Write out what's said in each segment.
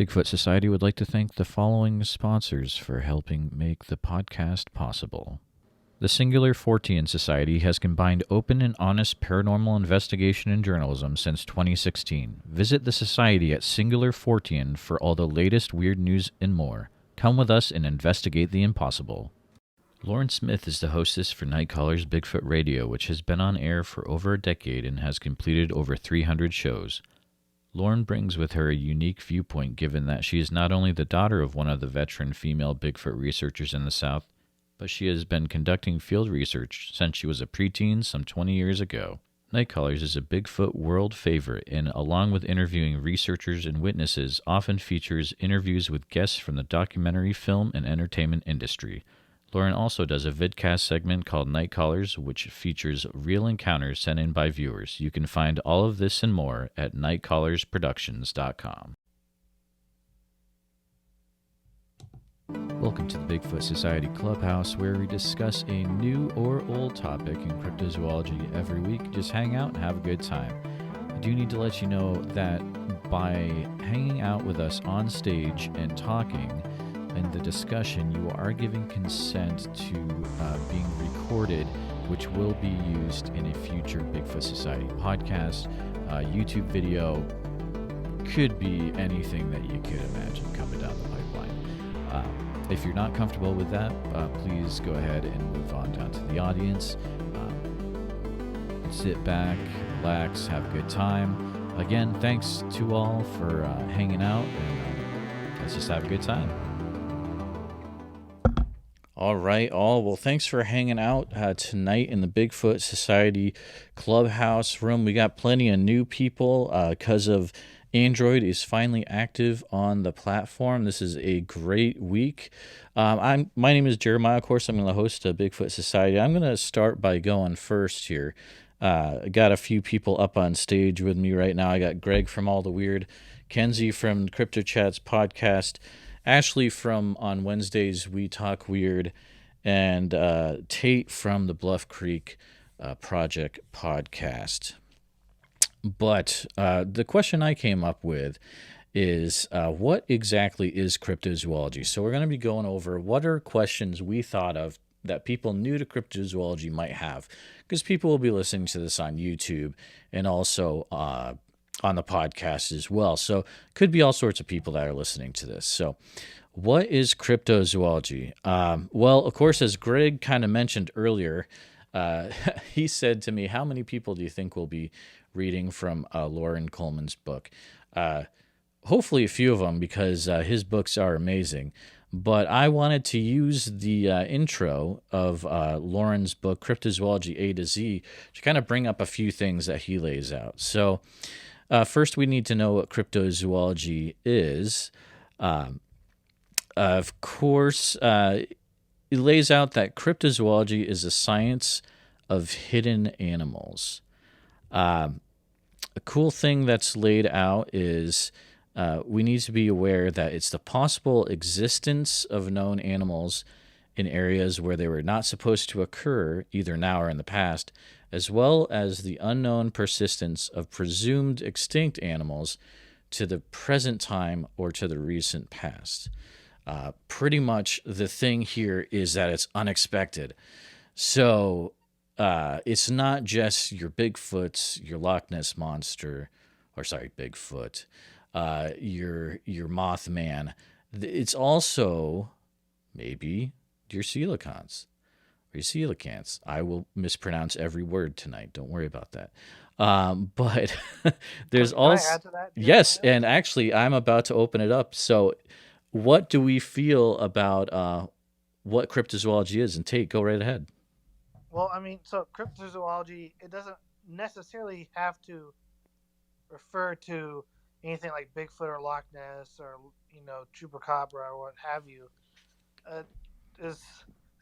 Bigfoot Society would like to thank the following sponsors for helping make the podcast possible. The Singular Fortean Society has combined open and honest paranormal investigation and journalism since 2016. Visit the Society at Singular Fortean for all the latest weird news and more. Come with us and investigate the impossible. Lauren Smith is the hostess for Nightcaller's Bigfoot Radio, which has been on air for over a decade and has completed over 300 shows. Lauren brings with her a unique viewpoint given that she is not only the daughter of one of the veteran female Bigfoot researchers in the South, but she has been conducting field research since she was a preteen some 20 years ago. Nightcallers is a Bigfoot world favorite and, along with interviewing researchers and witnesses, often features interviews with guests from the documentary, film, and entertainment industry. Lauren also does a vidcast segment called Nightcallers, which features real encounters sent in by viewers. You can find all of this and more at nightcallersproductions.com. Welcome to the Bigfoot Society Clubhouse, where we discuss a new or old topic in cryptozoology every week. Just hang out and have a good time. I do need to let you know that by hanging out with us on stage and talking in the discussion, you are giving consent to being recorded, which will be used in a future Bigfoot Society podcast, YouTube video, could be anything that you could imagine coming down the pipeline. If you're not comfortable with that, please go ahead and move on down to the audience. Sit back, relax, have a good time. Again, thanks to all for hanging out, and let's just have a good time. All right, all. Well, thanks for hanging out tonight in the Bigfoot Society Clubhouse room. We got plenty of new people because of Android is finally active on the platform. This is a great week. My name is Jeremiah. Of course, I'm going to host a Bigfoot Society. I'm going to start by going first here. I got a few people up on stage with me right now. I got Greg from All the Weird, Kenzie from Crypto Chats podcast, Ashley from On Wednesdays We Talk Weird, and Tate from the Bluff Creek Project podcast. But the question I came up with is what exactly is cryptozoology? So we're going to be going over what are questions we thought of that people new to cryptozoology might have, because people will be listening to this on YouTube and also on the podcast as well. So could be all sorts of people that are listening to this. So what is cryptozoology? Well, of course, as Greg kind of mentioned earlier, he said to me, how many people do you think will be reading from Lauren Coleman's book? Hopefully a few of them, because his books are amazing. But I wanted to use the intro of Lauren's book, Cryptozoology A to Z, to kind of bring up a few things that he lays out. So first, we need to know what cryptozoology is. Of course, it lays out that cryptozoology is a science of hidden animals. A cool thing that's laid out is we need to be aware that it's the possible existence of known animals in areas where they were not supposed to occur, either now or in the past, as well as the unknown persistence of presumed extinct animals to the present time or to the recent past. Pretty much the thing here is that it's unexpected. So it's not just your Bigfoots, your Loch Ness Monster, Bigfoot, your Mothman. It's also maybe your coelacanths or your coelacanths. I will mispronounce every word tonight. Don't worry about that. But there's also... Can I add to that? Yes, and actually, I'm about to open it up. So what do we feel about what cryptozoology is? And Tate, go right ahead. Well, I mean, so cryptozoology, it doesn't necessarily have to refer to anything like Bigfoot or Loch Ness or, Chupacabra or what have you. As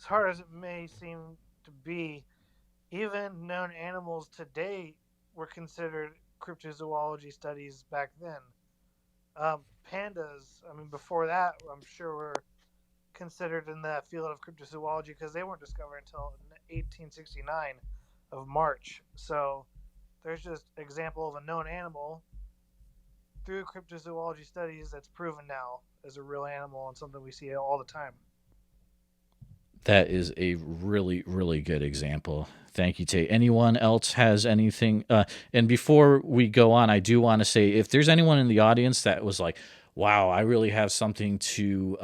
hard as it may seem to be, even known animals today were considered cryptozoology studies back then. Pandas, before that, I'm sure were considered in the field of cryptozoology because they weren't discovered until 1869 of March. So there's just example of a known animal through cryptozoology studies that's proven now as a real animal and something we see all the time. That is a really, really good example. Thank you, Tate. Anyone else has anything? And before we go on, I do want to say if there's anyone in the audience that was like, wow, I really have something to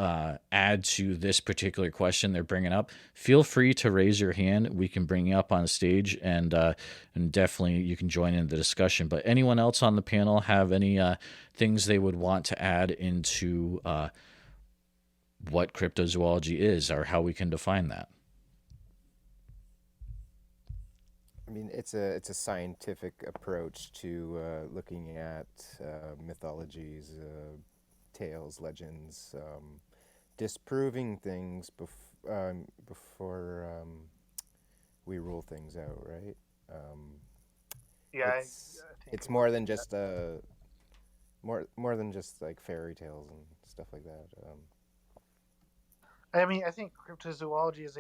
add to this particular question they're bringing up, feel free to raise your hand. We can bring you up on stage and definitely you can join in the discussion. But anyone else on the panel have any things they would want to add into what cryptozoology is or how we can define that? I mean, it's a scientific approach to looking at mythologies, tales, legends, disproving things before we rule things out, right? Um, Yeah, it's I think it's I agree more than with that. just more than just like fairy tales and stuff like that. I mean, I think cryptozoology is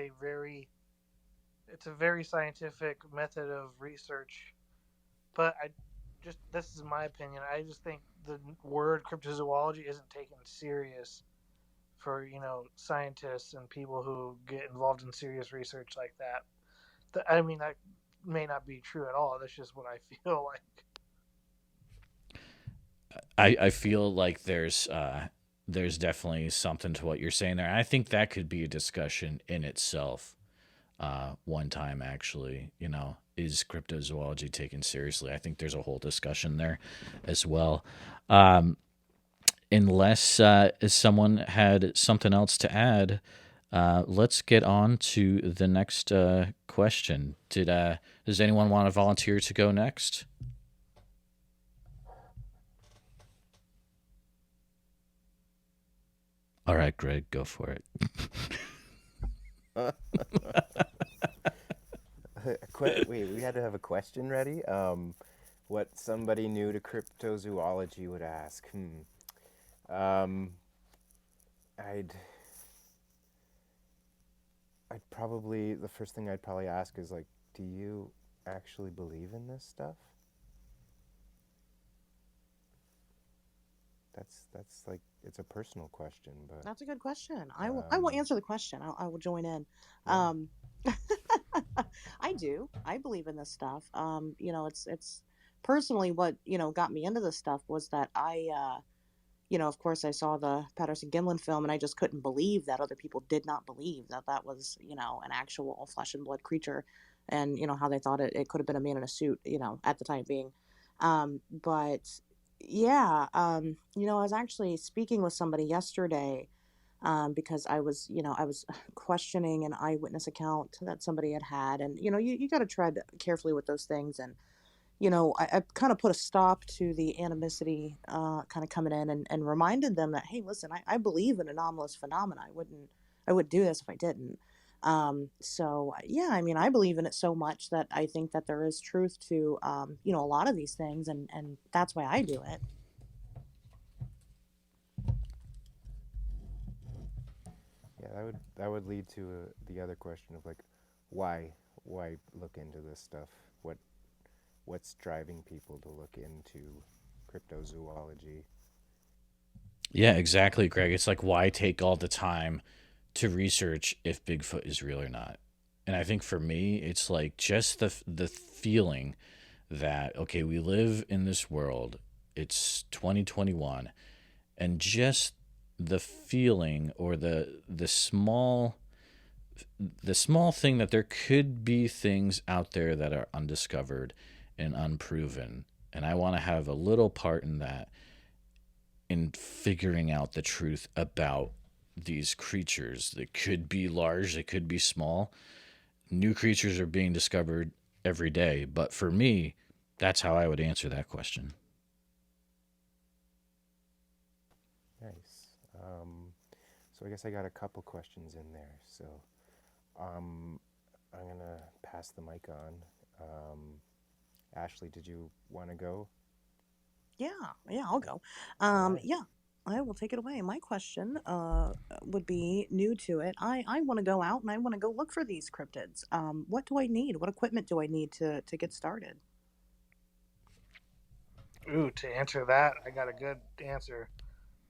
it's a very scientific method of research, but this is my opinion. I just think the word cryptozoology isn't taken serious for scientists and people who get involved in serious research like that. I mean, that may not be true at all. That's just what I feel like. I feel like there's definitely something to what you're saying there. I think that could be a discussion in itself. One time, actually, is cryptozoology taken seriously? I think there's a whole discussion there as well. Um, Unless someone had something else to add, let's get on to the next question. Does anyone want to volunteer to go next? All right, Greg, go for it. Wait, we had to have a question ready. What somebody new to cryptozoology would ask. Um, I'd I'd probably the first thing I'd probably ask is like, do you actually believe in this stuff? That's like it's a personal question, but That's a good question. I will um, answer the question. I will join in. yeah, Um, I do. I believe in this stuff. It's personally what got me into this stuff was that of course, I saw the Patterson Gimlin film, and I just couldn't believe that other people did not believe that that was an actual flesh and blood creature, and how they thought it could have been a man in a suit, at the time being. But yeah, I was actually speaking with somebody yesterday because I was questioning an eyewitness account that somebody had, and you got to tread carefully with those things, and I kind of put a stop to the animosity kind of coming in, and reminded them that, hey, listen, I believe in anomalous phenomena. I wouldn't do this if I didn't. So yeah, I mean, I believe in it so much that I think that there is truth to a lot of these things, and that's why I do it. yeah, that would lead to the other question of like, why why look into this stuff? What's driving people to look into cryptozoology? Yeah, exactly, Greg. It's like why take all the time to research if Bigfoot is real or not? And I think for me, it's like just the feeling that okay, we live in this world. It's 2021, and just the feeling or the small thing that there could be things out there that are undiscovered and unproven, and I want to have a little part in that, in figuring out the truth about these creatures. They could be large, they could be small. New creatures are being discovered every day. But for me, that's how I would answer that question. Nice. So I guess I got a couple questions in there. So um, I'm gonna pass the mic on. Um, Ashley, did you want to go? Yeah, I'll go. All right. Yeah, I will take it away. My question would be new to it. I want to go out and I want to go look for these cryptids. What do I need? What equipment do I need to get started? Ooh, to answer that, I got a good answer.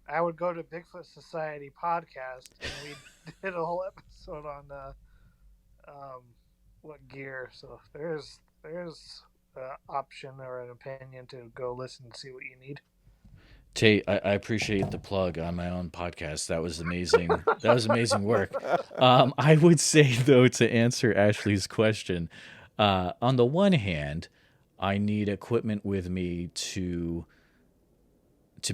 I would go to Bigfoot Society podcast, and we did a whole episode on um, what gear. So there's option or an opinion to go listen and see what you need. Tate, I appreciate the plug on my own podcast. That was amazing. That was amazing work. I would say, though, to answer Ashley's question, on the one hand, I need equipment with me to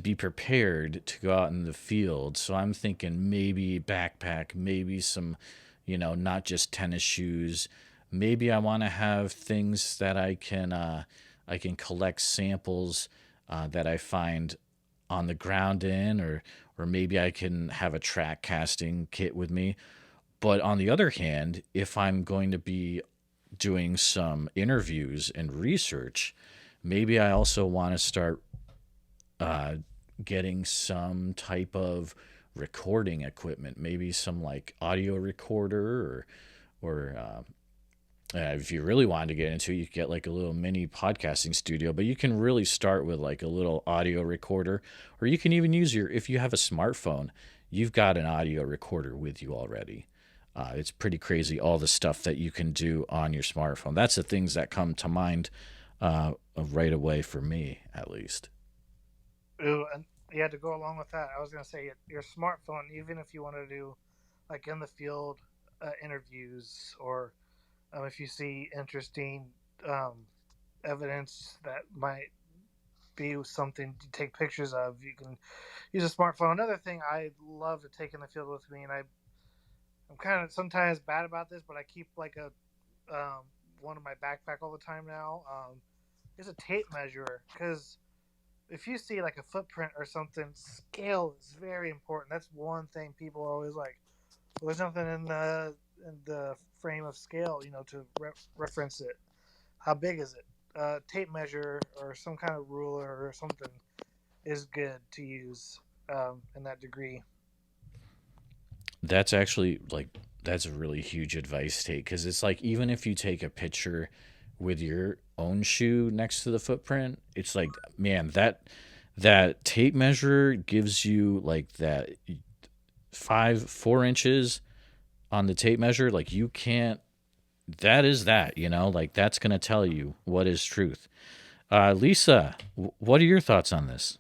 be prepared to go out in the field. So I'm thinking maybe backpack, maybe some, not just tennis shoes. Maybe I want to have things that I can collect samples that I find on the ground or maybe I can have a track casting kit with me. But on the other hand, if I'm going to be doing some interviews and research, maybe I also want to start uh, getting some type of recording equipment, maybe some like audio recorder or if you really wanted to get into it, you could get like a little mini podcasting studio, but you can really start with like a little audio recorder, or you can even use if you have a smartphone, you've got an audio recorder with you already. It's pretty crazy all the stuff that you can do on your smartphone. That's the things that come to mind right away for me, at least. Ooh, and yeah, to go along with that, I was gonna say your smartphone, even if you want to do like in the field interviews, or if you see interesting um, evidence that might be something to take pictures of, you can use a smartphone. Another thing I love to take in the field with me, and I'm kind of sometimes bad about this, but I keep like a one in my backpack all the time now. Is a tape measure, because if you see like a footprint or something, scale is very important. That's one thing people are always like, well, there's nothing in the frame of scale, to reference it. How big is it? Tape measure or some kind of ruler or something is good to use in that degree. That's actually like that's a really huge advice take, because it's like even if you take a picture with your own shoe next to the footprint, it's like, man, that tape measure gives you like that 4 inches on the tape measure. Like you can't. That is that, like that's gonna tell you what is truth. Lisa, what are your thoughts on this?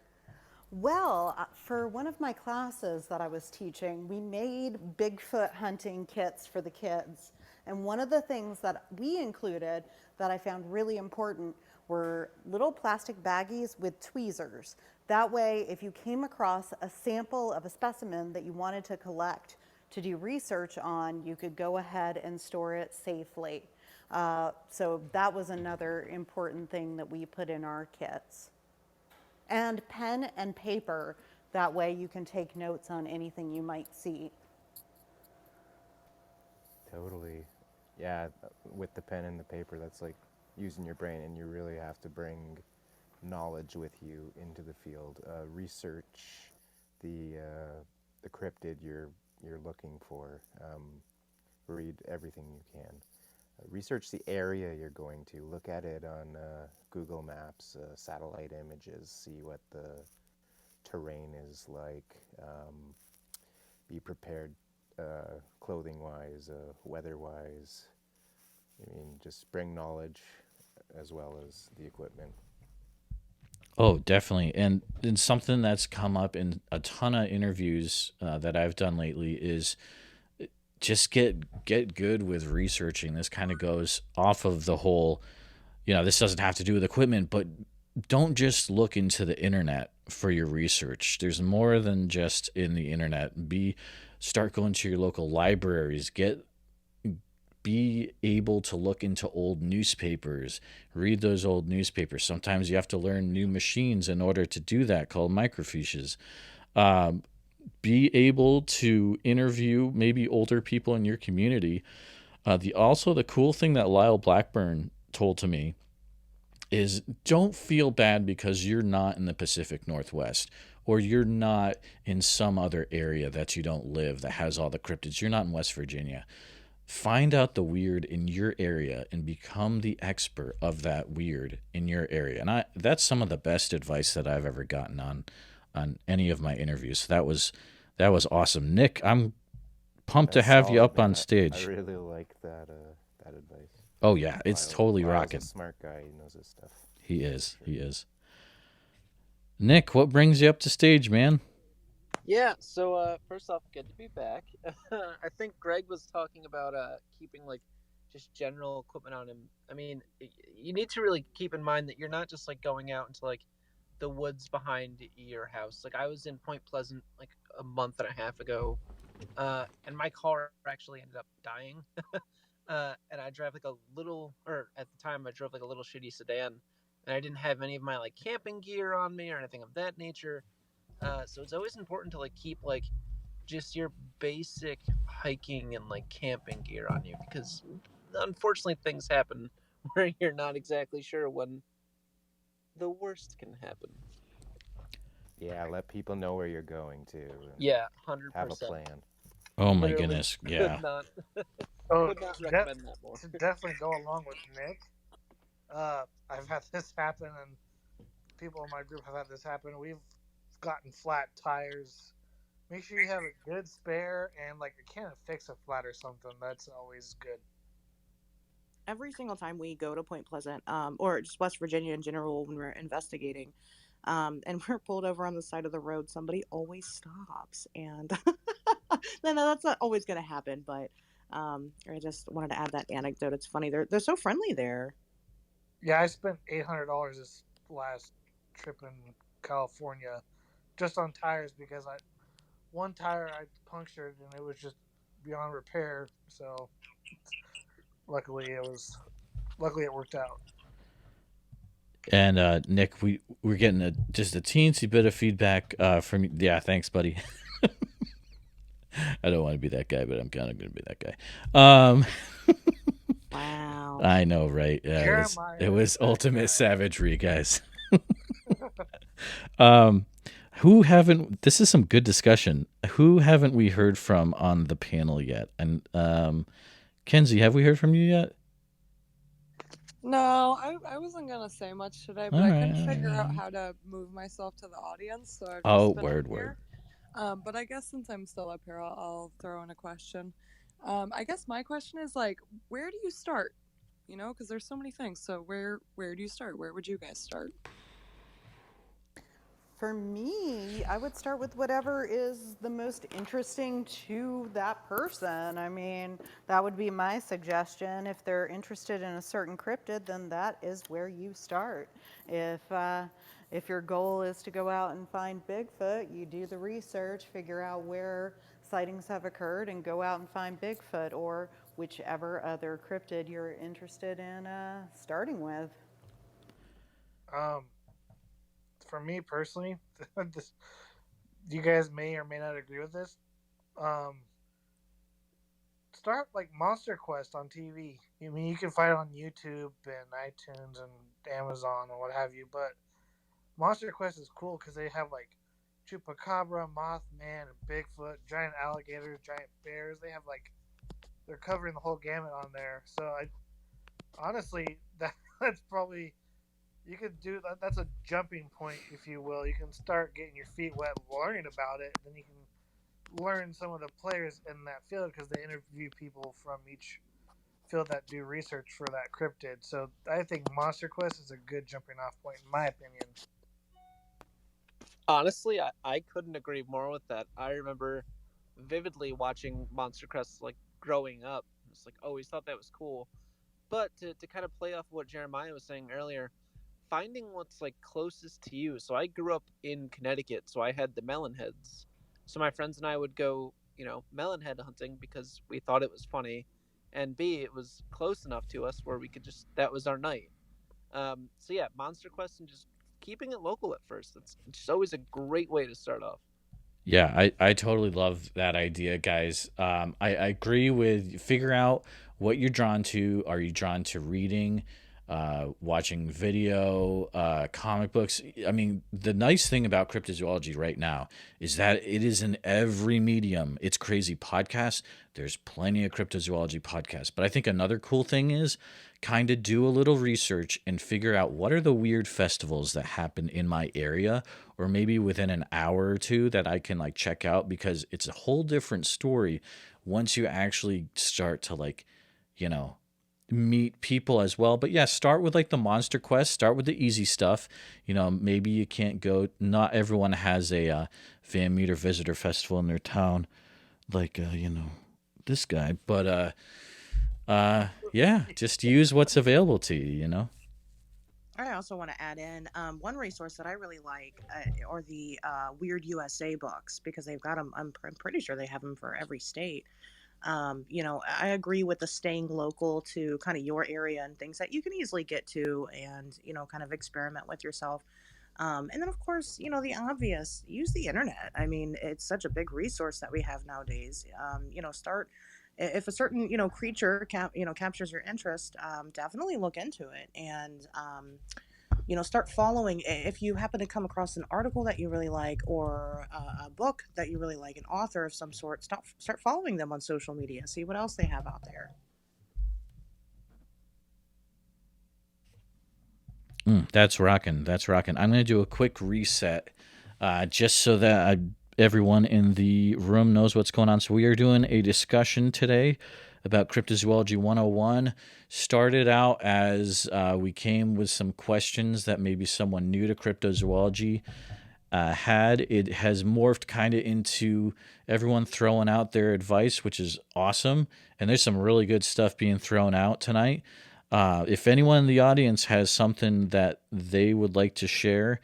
Well, for one of my classes that I was teaching, we made Bigfoot hunting kits for the kids. And one of the things that we included that I found really important were little plastic baggies with tweezers. That way, if you came across a sample of a specimen that you wanted to collect to do research on, you could go ahead and store it safely. So that was another important thing that we put in our kits. And pen and paper. That way you can take notes on anything you might see. Totally. Yeah, with the pen and the paper, that's like using your brain, and you really have to bring knowledge with you into the field. Research the cryptid you're looking for. Read everything you can. Research the area you're going to. Look at it on Google Maps, satellite images, see what the terrain is like. Be prepared clothing-wise, weather-wise. I mean, just bring knowledge as well as the equipment. Oh, definitely. And something that's come up in a ton of interviews that I've done lately is just get good with researching. This kind of goes off of the whole, this doesn't have to do with equipment, but don't just look into the internet for your research. There's more than just in the internet. Start going to your local libraries. Be able to look into old newspapers, read those old newspapers. Sometimes you have to learn new machines in order to do that, called microfiches. Be able to interview maybe older people in your community. The cool thing that Lyle Blackburn told to me is don't feel bad because you're not in the Pacific Northwest, or you're not in some other area that you don't live that has all the cryptids. You're not in West Virginia. find out the weird in your area and become the expert of that weird in your area. And that's some of the best advice that I've ever gotten on any of my interviews. So that was awesome. Nick, I'm pumped to That's have you solid, up on man. I stage. really like that advice. Oh yeah, it's totally Lyle's a rocking. smart guy. He knows his stuff. He is. Sure. He is. Nick, what brings you up to stage, man? Yeah, so first off, good to be back. I think Greg was talking about keeping like just general equipment on him. I mean, you need to really keep in mind that you're not just like going out into like the woods behind your house. Like I was in Point Pleasant like a month and a half ago, and my car actually ended up dying. And I drive like a little, or at the time I drove like a little shitty sedan, and I didn't have any of my like camping gear on me or anything of that nature. So it's always important to like keep like just your basic hiking and like camping gear on you, because unfortunately things happen where you're not exactly sure when the worst can happen. Yeah, let people know where you're going to. Yeah, 100%. Have a plan. Oh my Literally goodness, yeah. Could not recommend that more. To definitely go along with Nick. I've had this happen, and people in my group have had this happen. We've gotten flat tires. Make sure you have a good spare and like a can of Fix-A-Flat or something. That's always good. Every single time we go to Point Pleasant, or just West Virginia in general, when we're investigating, and we're pulled over on the side of the road, somebody always stops, and no, that's not always going to happen. But I just wanted to add that anecdote. It's funny. They're so friendly there. Yeah, I spent $800 this last trip in California just on tires because one tire I punctured and it was just beyond repair. So luckily it worked out. And Nick, we're getting just a teensy bit of feedback from you. Yeah, thanks, buddy. I don't want to be that guy, but I'm kind of going to be that guy. Wow. I know, right? Yeah, it was ultimate savagery, guys. This is some good discussion. Who haven't we heard from on the panel yet? And Kenzie, have we heard from you yet? No, I wasn't gonna say much today, but I couldn't figure out how to move myself to the audience, so I've just been up here. But I guess since I'm still up here, I'll throw in a question. I guess my question is like, where do you start? You know, because there's so many things. So where do you start? Where would you guys start? For me, I would start with whatever is the most interesting to that person. I mean, that would be my suggestion. If they're interested in a certain cryptid, then that is where you start. If your goal is to go out and find Bigfoot, you do the research, figure out where sightings have occurred, and go out and find Bigfoot or whichever other cryptid you're interested in starting with. For me personally, you guys may or may not agree with this. Start like Monster Quest on TV. I mean, you can find it on YouTube and iTunes and Amazon and what have you. But Monster Quest is cool because they have like Chupacabra, Mothman, and Bigfoot, giant alligators, giant bears. They're covering the whole gamut on there. So honestly, that's probably. You could do that. That's a jumping point, if you will. You can start getting your feet wet, learning about it. Then you can learn some of the players in that field because they interview people from each field that do research for that cryptid. So I think Monster Quest is a good jumping off point, in my opinion. Honestly, I couldn't agree more with that. I remember vividly watching Monster Quest like growing up. It's like always thought that was cool. But to kind of play off what Jeremiah was saying earlier, finding what's like closest to you. So I grew up in Connecticut, so I had the melonheads. So my friends and I would go, melonhead hunting because we thought it was funny, and B, it was close enough to us where we could that was our night. So yeah, Monster Quest and just keeping it local at first. It's just always a great way to start off. Yeah, I totally love that idea, guys. I agree with figure out what you're drawn to. Are you drawn to reading? watching video, comic books. I mean, the nice thing about cryptozoology right now is that it is in every medium. It's crazy. Podcasts, there's plenty of cryptozoology podcasts. But I think another cool thing is kind of do a little research and figure out what are the weird festivals that happen in my area or maybe within an hour or two that I can like check out, because it's a whole different story once you actually start to like, you know, meet people as well. But yeah, start with like the monster quest, start with the easy stuff. You know, maybe you can't go, not everyone has a fan meter visitor festival in their town like you know, this guy. But yeah, just use what's available to you, you know. I also want to add in one resource that I really like, are the Weird USA books, because they've got them. I'm pretty sure they have them for every state. I agree with the staying local to kind of your area and things that you can easily get to and, kind of experiment with yourself. And then, of course, the obvious, use the internet. I mean, it's such a big resource that we have nowadays. Start if a certain, creature, captures your interest, definitely look into it and, start following. If you happen to come across an article that you really like or a book that you really like, an author of some sort, start following them on social media, see what else they have out there. That's rocking. That's rocking. I'm going to do a quick reset just so that everyone in the room knows what's going on. So, we are doing a discussion today about Cryptozoology 101. Started out as we came with some questions that maybe someone new to cryptozoology had. It has morphed kind of into everyone throwing out their advice, which is awesome. And there's some really good stuff being thrown out tonight. If anyone in the audience has something that they would like to share,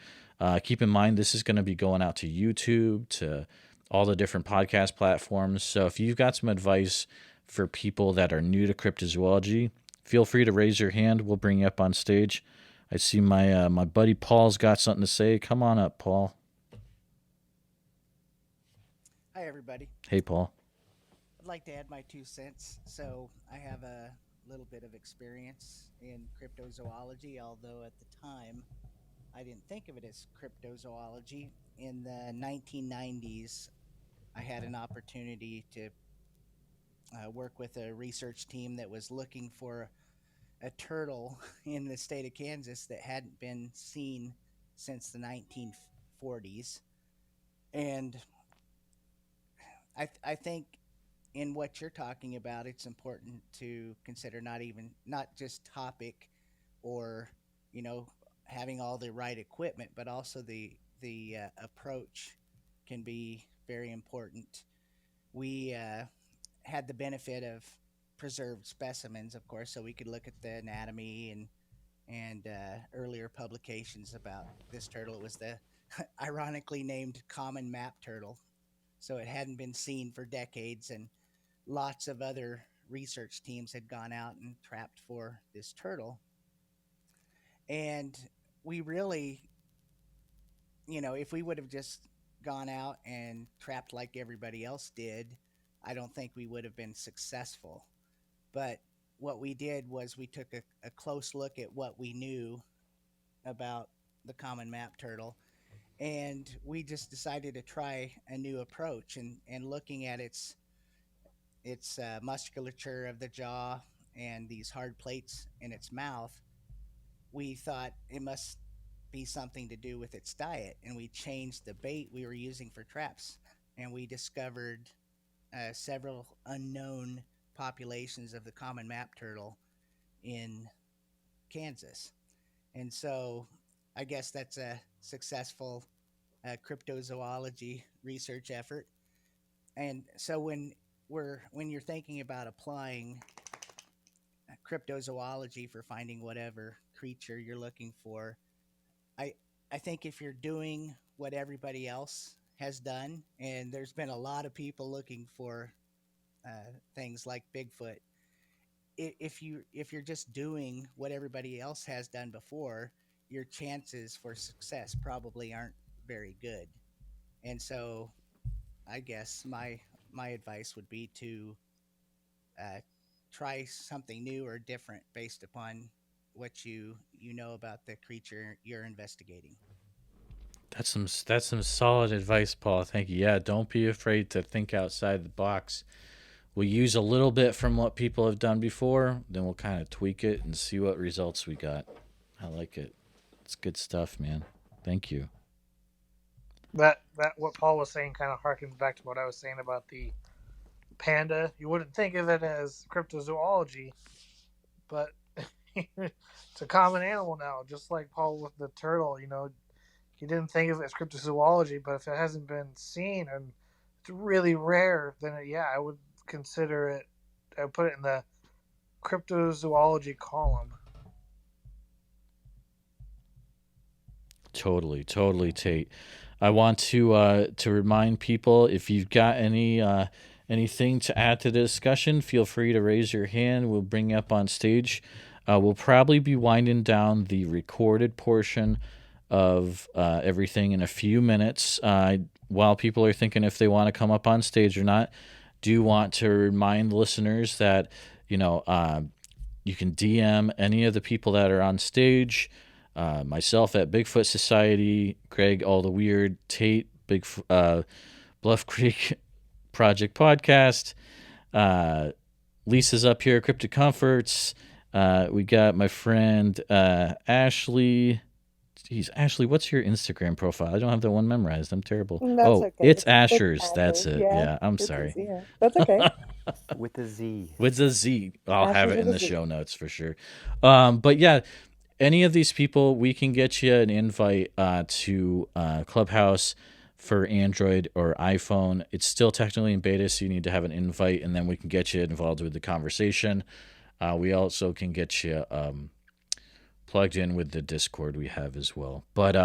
keep in mind this is going to be going out to YouTube, to all the different podcast platforms. So if you've got some advice for people that are new to cryptozoology, feel free to raise your hand. We'll bring you up on stage. I see my buddy Paul's got something to say. Come on up, Paul. Hi, everybody. Hey, Paul. I'd like to add my 2 cents. So I have a little bit of experience in cryptozoology, although at the time I didn't think of it as cryptozoology. In the 1990s, I had an opportunity to work with a research team that was looking for a turtle in the state of Kansas that hadn't been seen since the 1940s. And I think in what you're talking about, it's important to consider not just topic or, having all the right equipment, but also the approach can be very important. We had the benefit of preserved specimens, of course, so we could look at the anatomy and earlier publications about this turtle. It was the ironically named common map turtle. So it hadn't been seen for decades, and lots of other research teams had gone out and trapped for this turtle. And we really, if we would have just gone out and trapped like everybody else did, I don't think we would have been successful. But what we did was we took a close look at what we knew about the common map turtle, and we just decided to try a new approach and looking at its musculature of the jaw and these hard plates in its mouth. We thought it must be something to do with its diet, and we changed the bait we were using for traps, and we discovered several unknown populations of the common map turtle in Kansas. And so I guess that's a successful cryptozoology research effort. And so when you're thinking about applying cryptozoology for finding whatever creature you're looking for, I think if you're doing what everybody else has done, and there's been a lot of people looking for things like Bigfoot, if you're just doing what everybody else has done before, your chances for success probably aren't very good. And so I guess my advice would be to try something new or different based upon what you know about the creature you're investigating. That's some solid advice, Paul. Thank you. Yeah, don't be afraid to think outside the box. We'll use a little bit from what people have done before, then we'll kind of tweak it and see what results we got. I like it. It's good stuff, man. Thank you. That what Paul was saying kind of harkens back to what I was saying about the panda. You wouldn't think of it as cryptozoology, but it's a common animal now, just like Paul with the turtle. You didn't think of it as cryptozoology, but if it hasn't been seen and it's really rare, then I would consider it. I would put it in the cryptozoology column. Totally, Tate. I want to remind people, if you've got anything to add to the discussion, feel free to raise your hand. We'll bring you up on stage. We'll probably be winding down the recorded portion of everything in a few minutes. While people are thinking if they want to come up on stage or not, do want to remind listeners that you can DM any of the people that are on stage. Myself at Bigfoot Society, Greg All the Weird, Tate Bluff Creek Project Podcast, Lisa's up here, Cryptic Comforts. We got my friend Ashley. Jeez, Ashley, what's your Instagram profile? I don't have that one memorized. I'm terrible. That's okay. It's Asher's. That's it. Yeah, I'm sorry. Yeah, that's okay. With a Z. With a Z. I'll Asher's have it in with the a Z. show notes for sure. But yeah, any of these people, we can get you an invite to Clubhouse for Android or iPhone. It's still technically in beta, so you need to have an invite, and then we can get you involved with the conversation. We also can get you plugged in with the Discord we have as well. But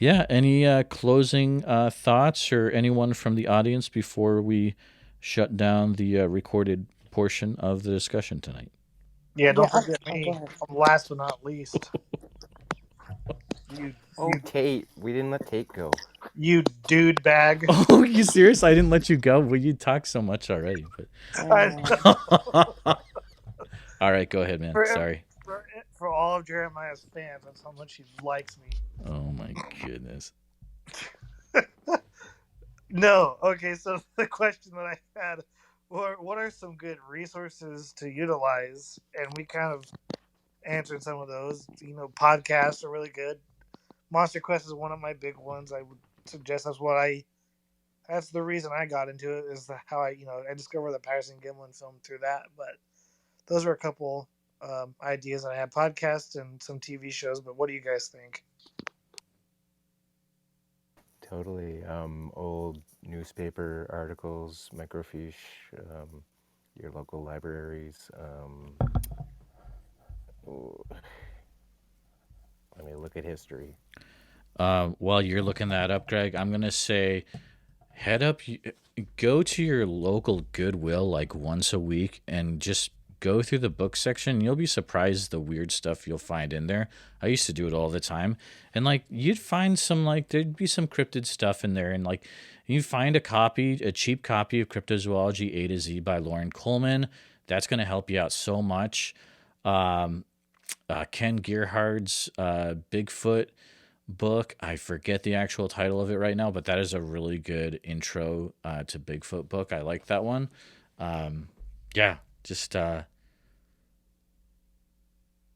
any closing thoughts or anyone from the audience before we shut down the recorded portion of the discussion tonight? Yeah, don't forget me. I'm last but not least. Tate. We didn't let Tate go. You dude bag. Oh, you serious? I didn't let you go? Well, you talk so much already. But all right, go ahead, man. Sorry. For all of Jeremiah's fans, that's how much he likes me. Oh my goodness. No. Okay, so the question that I had, what are some good resources to utilize? And we kind of answered some of those. Podcasts are really good. Monster Quest is one of my big ones. I would suggest that's the reason I got into it, is how I discovered the Patterson Gimlin film through that. But those are a couple ideas that I have. Podcasts and some TV shows. But what do you guys think? Totally. Old newspaper articles, microfiche, your local libraries. Let me look at history. While you're looking that up, Greg, I'm going to say go to your local Goodwill like once a week and just go through the book section. You'll be surprised the weird stuff you'll find in there. I used to do it all the time. And you'd find some, there'd be some cryptid stuff in there. And you find a cheap copy of Cryptozoology A to Z by Lauren Coleman. That's going to help you out so much. Ken Gerhard's Bigfoot book. I forget the actual title of it right now, but that is a really good intro to Bigfoot book. I like that one. Just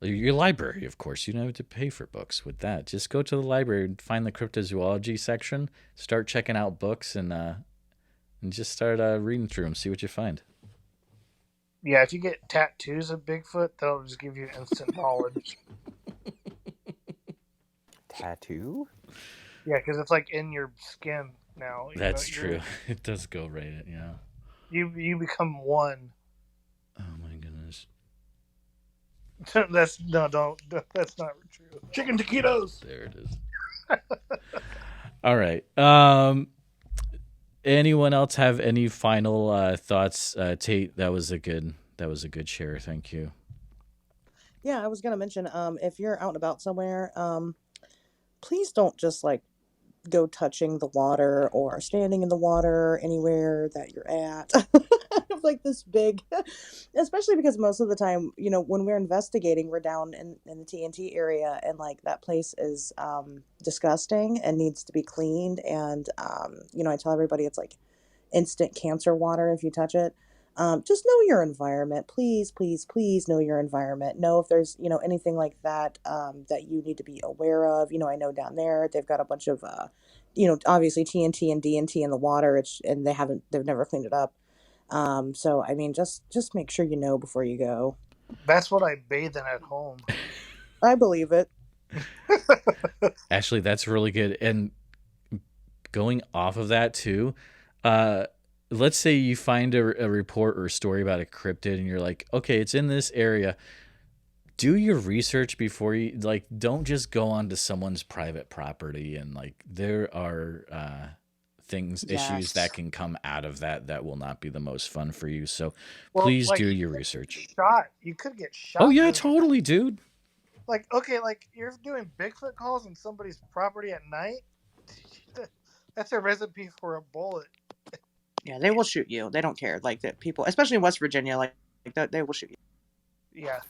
your library, of course. You don't have to pay for books with that. Just go to the library and find the cryptozoology section. Start checking out books and just start reading through them. See what you find. Yeah, if you get tattoos of Bigfoot, that'll just give you instant knowledge. Tattoo? Yeah, because it's in your skin now. That's true. It does go right in, yeah. You become one. Oh my goodness. That's not true. Chicken taquitos. There it is. All right. Anyone else have any final thoughts? Tate, that was a good share. Thank you. Yeah, I was gonna mention, if you're out and about somewhere, please don't just go touching the water or standing in the water anywhere that you're at. Like this big, especially because most of the time, when we're investigating, we're down in the TNT area, and like that place is disgusting and needs to be cleaned. And, I tell everybody it's like instant cancer water if you touch it. Just know your environment. Please, please, please know your environment. Know if there's, anything like that that you need to be aware of. I know down there they've got a bunch of, obviously TNT and DNT in the water. And they've never cleaned it up. So I mean, just make sure you know before you go. That's what I bathe in at home. I believe it. Actually, that's really good. And going off of that too, let's say you find a report or a story about a cryptid and you're like, okay, it's in this area. Do your research before you, like, don't just go onto someone's private property, and like there are issues that can come out of that will not be the most fun for you. So please do your research. You could get shot. Oh yeah, totally, dude. Like, okay, like you're doing Bigfoot calls on somebody's property at night. That's a recipe for a bullet. Yeah, they will shoot you. They don't care. Like that people, especially in West Virginia, like that, they will shoot you. Yeah.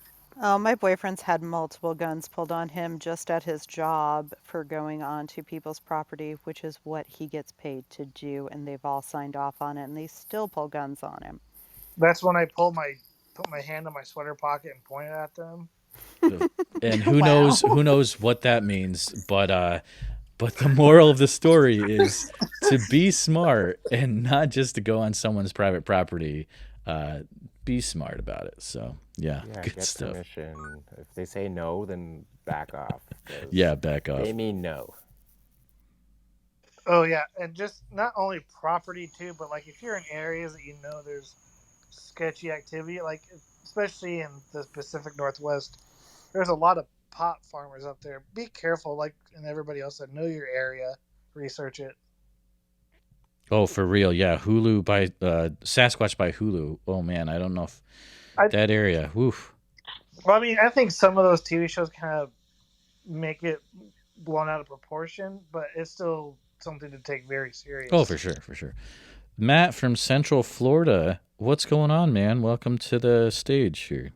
Oh, my boyfriend's had multiple guns pulled on him just at his job for going onto people's property, which is what he gets paid to do, and they've all signed off on it, and they still pull guns on him. That's when I put my hand in my sweater pocket and point it at them. And who knows what that means, but the moral of the story is to be smart and not just to go on someone's private property. Be smart about it. So yeah, good get stuff. Permission. If they say no, then back off. Yeah, back off. They mean no. Oh yeah, and just not only property too, but like if you're in areas that there's sketchy activity, like especially in the Pacific Northwest, there's a lot of pot farmers up there. Be careful, like, and everybody else said, know your area, research it. Oh, for real, yeah. Hulu by Sasquatch by Hulu. Oh man, I don't know if that area. Woof. Well, I mean, I think some of those TV shows kind of make it blown out of proportion, but it's still something to take very serious. Oh, for sure, for sure. Matt from Central Florida, what's going on, man? Welcome to the stage here.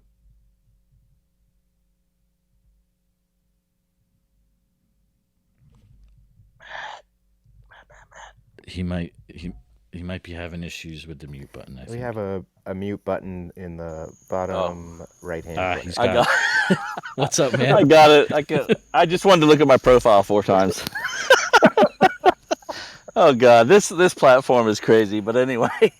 He might be having issues with the mute button. I think. Have a mute button in the bottom right hand. He's got it. What's up, man? I got it. I just wanted to look at my profile 4 times. Oh God, this platform is crazy. But anyway,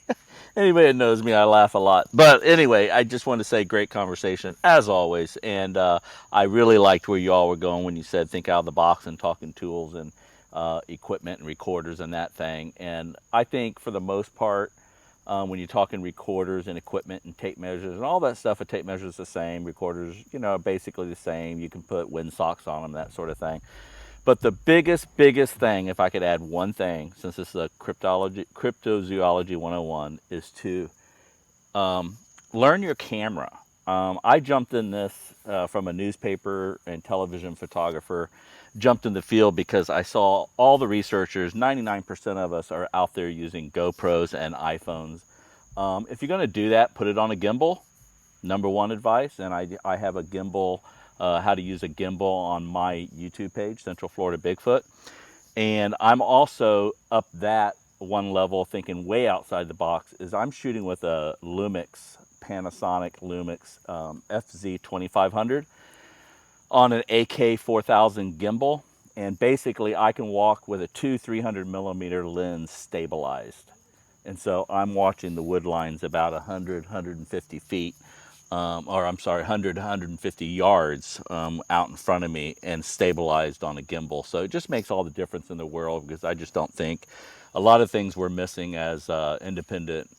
anybody that knows me, I laugh a lot. But anyway, I just wanted to say great conversation as always, and I really liked where you all were going when you said think out of the box and talking tools and equipment and recorders and that thing. And I think for the most part, when you're talking recorders and equipment and tape measures and all that stuff, a tape measure is the same. Recorders, basically the same. You can put windsocks on them, that sort of thing. But the biggest thing, if I could add one thing, since this is a Cryptozoology 101, is to learn your camera. I jumped in this from a newspaper and television photographer, jumped in the field because I saw all the researchers, 99% of us are out there using GoPros and iPhones. If you're going to do that, put it on a gimbal, number one advice. And I have a gimbal, how to use a gimbal on my YouTube page, Central Florida Bigfoot. And I'm also up that one level, thinking way outside the box, is I'm shooting with a Panasonic Lumix FZ2500 on an AK4000 gimbal, and basically I can walk with a 300 millimeter lens stabilized, and so I'm watching the wood lines about 150 feet, 150 yards out in front of me, and stabilized on a gimbal. So it just makes all the difference in the world, because I just don't think a lot of things we're missing as independent,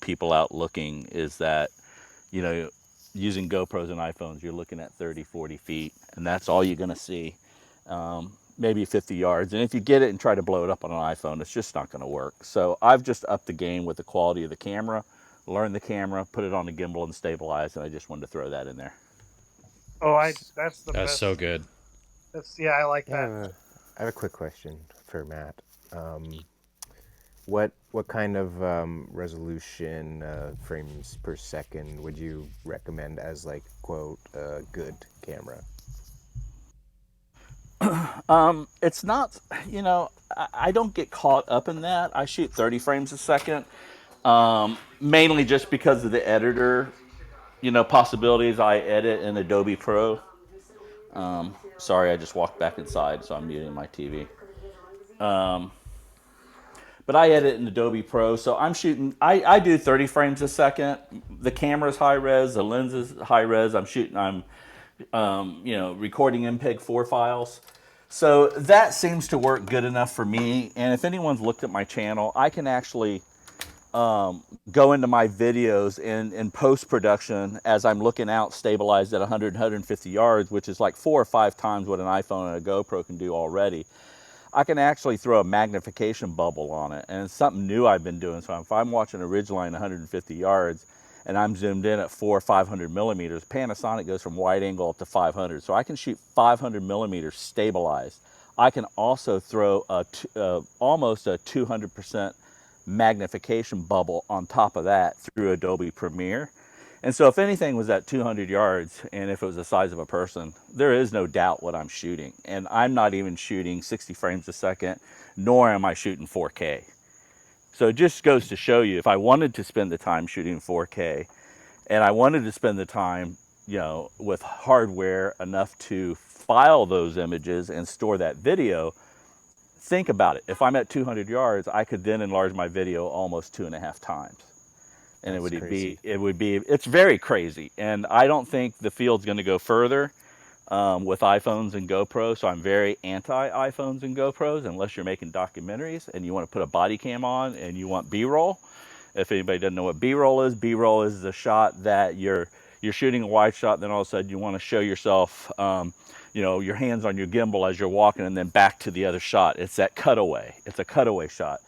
people out looking, is that, using GoPros and iPhones, you're looking at 30, 40 feet, and that's all you're going to see, maybe 50 yards. And if you get it and try to blow it up on an iPhone, it's just not going to work. So I've just upped the game with the quality of the camera, learned the camera, put it on a gimbal and stabilized, and I just wanted to throw that in there. Oh, that's the best. That's so good. I like that. I have a quick question for Matt. What kind of resolution frames per second would you recommend as like quote a good camera? It's not, I don't get caught up in that. I shoot 30 frames a second, mainly just because of the editor, possibilities. I edit in Adobe Pro. Sorry, I just walked back inside, so I'm muting my TV. But I edit in Adobe Pro, so I'm shooting. I do 30 frames a second. The camera's high res, the lens is high res. I'm recording MPEG-4 files. So that seems to work good enough for me. And if anyone's looked at my channel, I can actually go into my videos in post-production as I'm looking out stabilized at 100, 150 yards, which is like 4 or 5 times what an iPhone and a GoPro can do already. I can actually throw a magnification bubble on it. And it's something new I've been doing. So if I'm watching a ridgeline 150 yards and I'm zoomed in at 400 or 500 millimeters, Panasonic goes from wide angle up to 500. So I can shoot 500 millimeters stabilized. I can also throw almost a 200% magnification bubble on top of that through Adobe Premiere. And so if anything was at 200 yards and if it was the size of a person, there is no doubt what I'm shooting. And I'm not even shooting 60 frames a second, nor am I shooting 4K. So it just goes to show you, if I wanted to spend the time shooting 4K and I wanted to spend the time, with hardware enough to file those images and store that video, think about it. If I'm at 200 yards, I could then enlarge my video almost 2.5 times. And it's very crazy. And I don't think the field's going to go further with iPhones and GoPros. So I'm very anti iPhones and GoPros unless you're making documentaries and you want to put a body cam on and you want B-roll. If anybody doesn't know what B-roll is a shot that you're shooting a wide shot, then all of a sudden you want to show yourself, your hands on your gimbal as you're walking and then back to the other shot. It's that cutaway. It's a cutaway shot.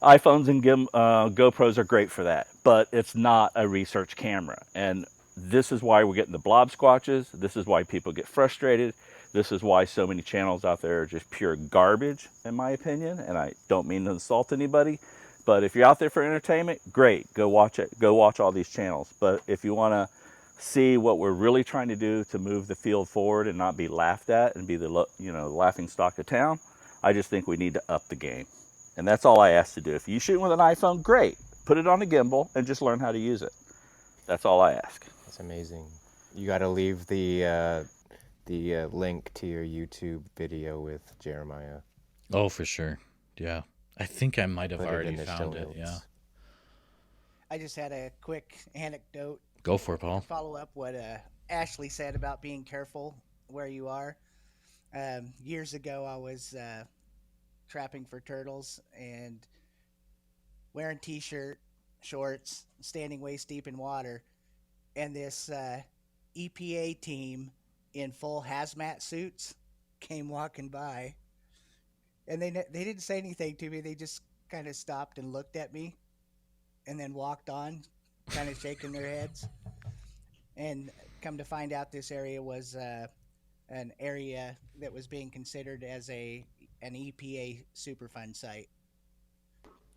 iPhones and GoPros are great for that, but it's not a research camera. And this is why we're getting the blob squatches. This is why people get frustrated. This is why so many channels out there are just pure garbage, in my opinion. And I don't mean to insult anybody, but if you're out there for entertainment, great, go watch it. Go watch all these channels. But if you want to see what we're really trying to do to move the field forward and not be laughed at and be the laughing stock of town, I just think we need to up the game. And that's all I ask to do. If you shoot with an iPhone, great. Put it on a gimbal and just learn how to use it. That's all I ask. That's amazing. You got to leave the link to your YouTube video with Jeremiah. Oh, for sure. Yeah. I think I might have already found it. Yeah. I just had a quick anecdote. Go for it, Paul. Follow up what Ashley said about being careful where you are. Years ago, I was trapping for turtles and wearing t-shirt, shorts, standing waist deep in water, and this EPA team in full hazmat suits came walking by, and they didn't say anything to me. They just kind of stopped and looked at me and then walked on, kind of shaking their heads. And come to find out, this area was an area that was being considered as an EPA Superfund site.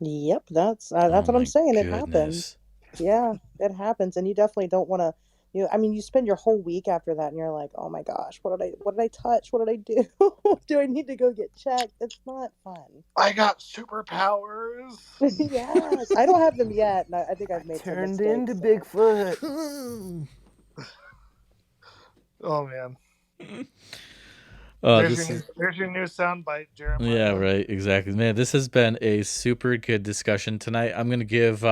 Yep, that's what I'm saying. It happens. Yeah, it happens, and you definitely don't want to. You spend your whole week after that, and you're like, oh my gosh, what did I touch? What did I do? Do I need to go get checked? It's not fun. I got superpowers. Yes, I don't have them yet, and I think I've made some mistakes. Turned into Bigfoot. Oh man. There's your new soundbite, Jeremiah. Yeah, right. Exactly. Man, this has been a super good discussion tonight. I'm going to give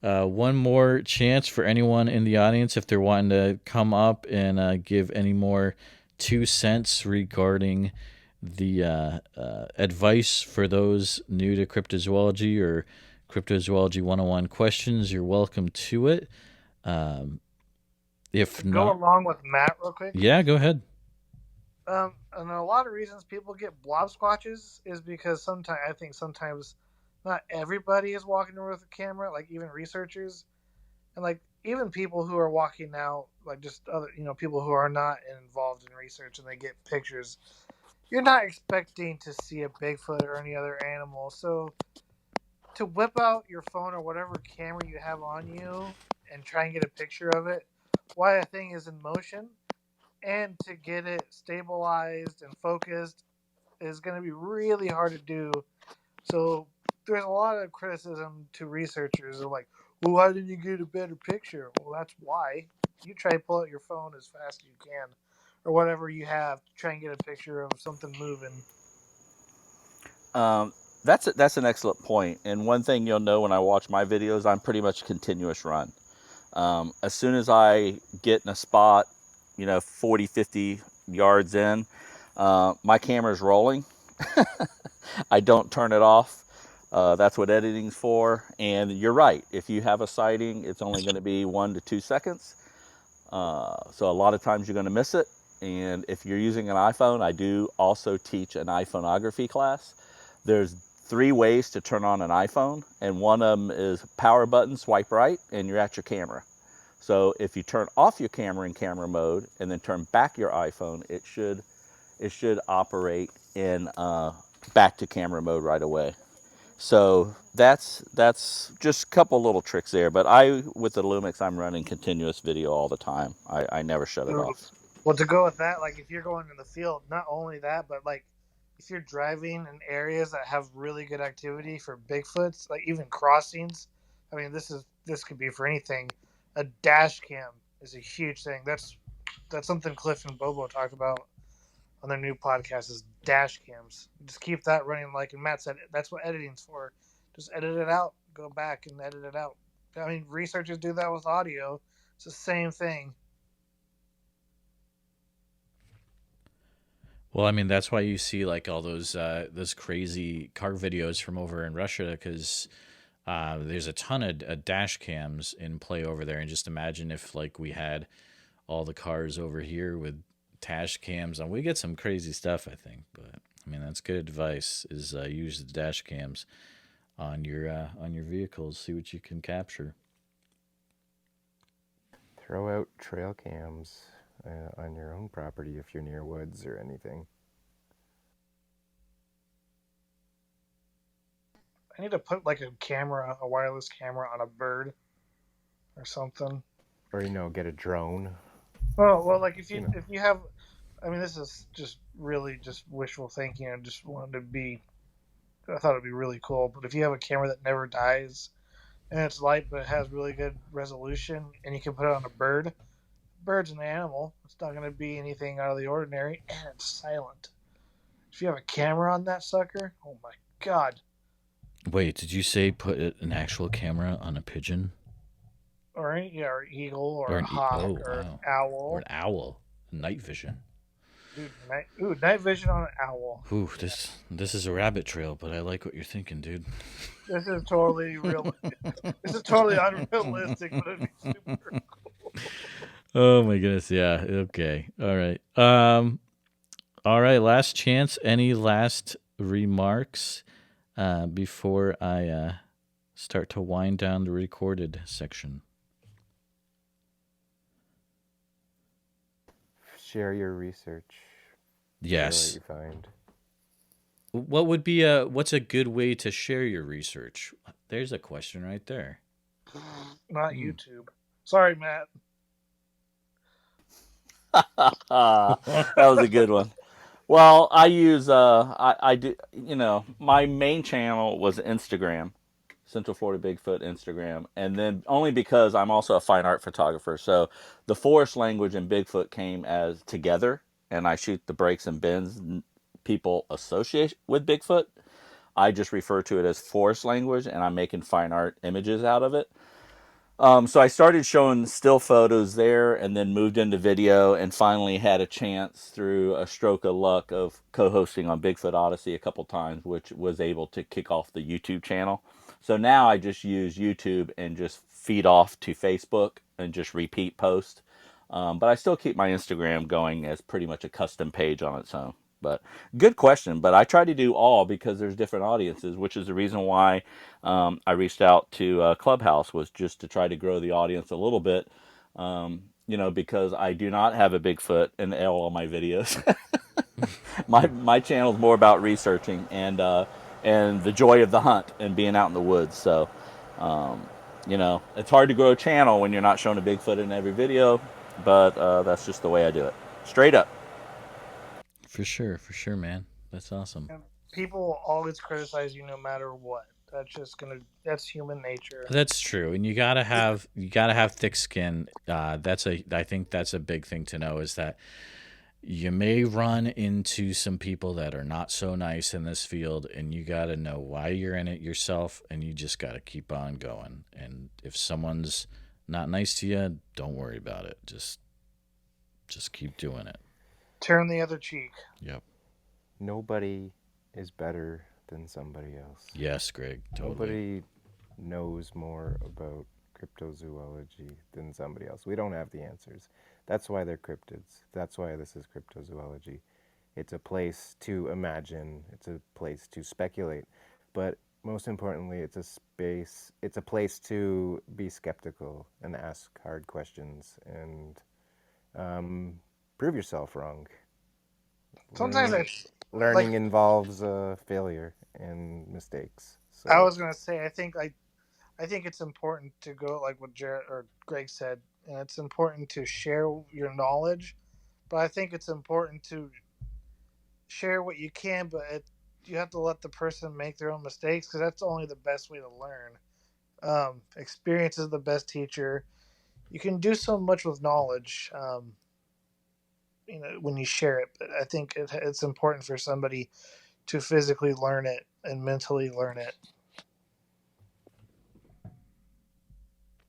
one more chance for anyone in the audience if they're wanting to come up and give any more 2 cents regarding the advice for those new to cryptozoology or cryptozoology 101 questions. You're welcome to it. If not, go along with Matt real quick. Yeah, go ahead. And a lot of reasons people get blob squatches is because sometimes not everybody is walking around with a camera, like even researchers, and like even people who are walking now, like just other people who are not involved in research, and they get pictures. you're not expecting to see a Bigfoot or any other animal. So to whip out your phone or whatever camera you have on you and try and get a picture of it while a thing is in motion, and to get it stabilized and focused is going to be really hard to do. So there's a lot of criticism to researchers of like, well, why didn't you get a better picture? Well, that's why. You try to pull out your phone as fast as you can, or whatever you have, to try and get a picture of something moving. That's an excellent point. And one thing you'll know when I watch my videos, I'm pretty much a continuous run. As soon as I get in a spot, 40, 50 yards in, my camera's rolling. I don't turn it off. That's what editing's for. And you're right. If you have a sighting, it's only going to be 1 to 2 seconds. So a lot of times you're going to miss it. And if you're using an iPhone, I do also teach an iPhoneography class. There's 3 ways to turn on an iPhone, and one of them is power button, swipe right, and you're at your camera. So if you turn off your camera in camera mode and then turn back your iPhone, it should operate in back to camera mode right away. So that's just a couple little tricks there. But with the Lumix, I'm running continuous video all the time. I never shut it off. Well, to go with that, like if you're going in the field, not only that, but like if you're driving in areas that have really good activity for Bigfoots, like even crossings. I mean, this could be for anything. A dash cam is a huge thing. That's something Cliff and Bobo talked about on their new podcast is dash cams. Just keep that running. Like and Matt said, that's what editing's for. Just edit it out, go back and edit it out. I mean, researchers do that with audio. It's the same thing. Well, I mean, that's why you see like all those crazy car videos from over in Russia, because there's a ton of dash cams in play over there. And just imagine if like we had all the cars over here with dash cams on. We get some crazy stuff, I think. But I mean, that's good advice. Is use the dash cams on your vehicles. See what you can capture. Throw out trail cams on your own property if you're near woods or anything. I need to put like a wireless camera on a bird or something. Or get a drone. Oh well, like if you have, I mean, this is just really just wishful thinking. I just wanted to be. I thought it'd be really cool, but if you have a camera that never dies and it's light but it has really good resolution and you can put it on a bird, bird's an animal. It's not going to be anything out of the ordinary, and it's silent. If you have a camera on that sucker, oh my god! Wait, did you say put an actual camera on a pigeon? Or or eagle, or a hawk, or an owl. Or an owl. Night vision. Dude, night vision on an owl. Ooh, this is a rabbit trail, but I like what you're thinking, dude. This is totally real. This is totally unrealistic, but it'd be super cool. Oh my goodness, yeah. Okay. All right. All right, last chance. Any last remarks before I start to wind down the recorded section? Share your research. Yes. Share what you find. What would be what's a good way to share your research? There's a question right there. Not YouTube. Sorry, Matt. That was a good one. Well, I use I do my main channel was Instagram, Central Florida Bigfoot Instagram, and then only because I'm also a fine art photographer, so the forest language and Bigfoot came as together, and I shoot the breaks and bends people associate with Bigfoot. I just refer to it as forest language, and I'm making fine art images out of it. So I started showing still photos there and then moved into video and finally had a chance through a stroke of luck of co-hosting on Bigfoot Odyssey a couple times, which was able to kick off the YouTube channel. So now I just use YouTube and just feed off to Facebook and just repeat post. But I still keep my Instagram going as pretty much a custom page on its own. But good question. But I try to do all because there's different audiences, which is the reason why I reached out to Clubhouse, was just to try to grow the audience a little bit. because I do not have a Bigfoot in all of my videos. my channel is more about researching and the joy of the hunt and being out in the woods. So, it's hard to grow a channel when you're not showing a Bigfoot in every video, but that's just the way I do it. Straight up. For sure, man. That's awesome. And people always criticize you no matter what. That's human nature. That's true, and you gotta have thick skin. I think that's a big thing to know, is that you may run into some people that are not so nice in this field, and you got to know why you're in it yourself, and you just got to keep on going. And if someone's not nice to you, don't worry about it. Just keep doing it. Turn the other cheek. Yep. Nobody is better than somebody else. Yes, Greg, totally. Nobody knows more about cryptozoology than somebody else. We don't have the answers. That's why they're cryptids. That's why this is cryptozoology. It's a place to imagine. It's a place to speculate. But most importantly, it's a place to be skeptical and ask hard questions and prove yourself wrong. Sometimes learning involves failure and mistakes. So I was gonna say, I think it's important to go like what Jared or Greg said, and it's important to share your knowledge, but I think it's important to share what you can, but you have to let the person make their own mistakes, because that's only the best way to learn. Experience is the best teacher. You can do so much with knowledge, when you share it. But I think it's important for somebody to physically learn it and mentally learn it.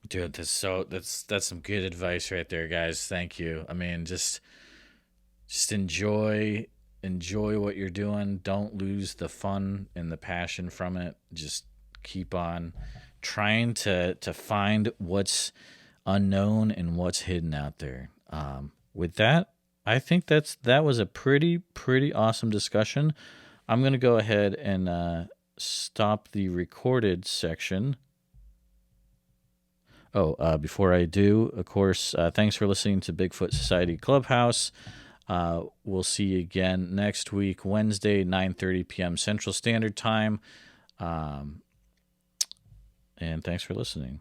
Dude, that's some good advice right there, guys. Thank you. I mean, just enjoy what you're doing. Don't lose the fun and the passion from it. Just keep on trying to find what's unknown and what's hidden out there. With that, I think that was a pretty awesome discussion. I'm going to go ahead and stop the recorded section. Before I do, of course, thanks for listening to Bigfoot Society Clubhouse. We'll see you again next week, Wednesday, 9:30 p.m. Central Standard Time. And thanks for listening.